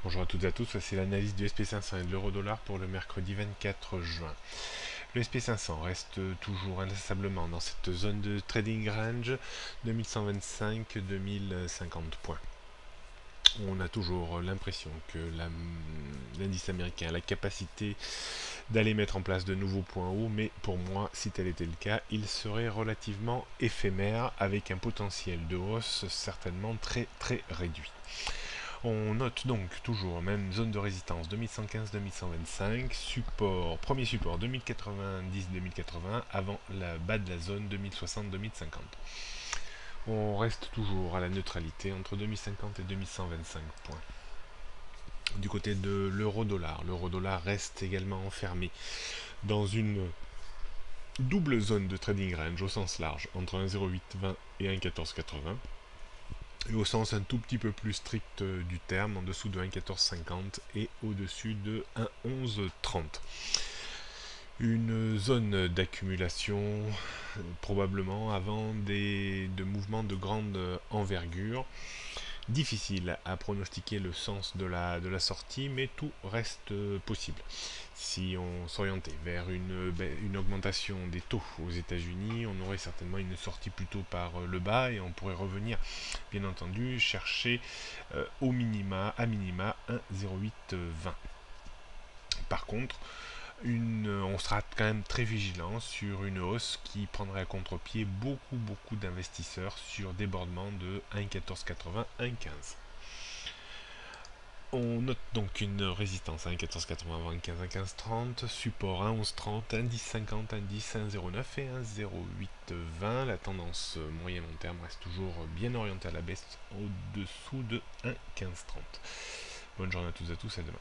Bonjour à toutes et à tous, voici l'analyse du SP500 et de l'euro-dollar pour le mercredi 24 juin. Le SP500 reste toujours inlassablement dans cette zone de trading range 2125-2050 points. On a toujours l'impression que l'indice américain a la capacité d'aller mettre en place de nouveaux points hauts, mais pour moi, si tel était le cas, il serait relativement éphémère avec un potentiel de hausse certainement très très réduit. On note donc toujours même zone de résistance 2115-2125, premier support 2090-2080 avant la bas de la zone 2060-2050. On reste toujours à la neutralité entre 2050 et 2125 points. Du côté de l'euro-dollar reste également enfermé dans une double zone de trading range au sens large entre 1,0820 et 1,1480 et au sens un tout petit peu plus strict du terme, en dessous de 1,1450 et au-dessus de 1,1130. Une zone d'accumulation, probablement avant de mouvements de grande envergure. Difficile à pronostiquer le sens de la sortie, mais tout reste possible. Si on s'orientait vers une augmentation des taux aux États-Unis, on aurait certainement une sortie plutôt par le bas et on pourrait revenir, bien entendu, chercher à minima 1,0820. Par contre, on sera quand même très vigilant sur une hausse qui prendrait à contre-pied beaucoup d'investisseurs sur débordement de 1,1480, 1,15. On note donc une résistance à 1,1480, 1,15, 1,1530, support 1,1130, indice 50, indice 1,09 et 1,0820. La tendance moyen long terme reste toujours bien orientée à la baisse au-dessous de 1,1530. Bonne journée à toutes et à tous, à demain.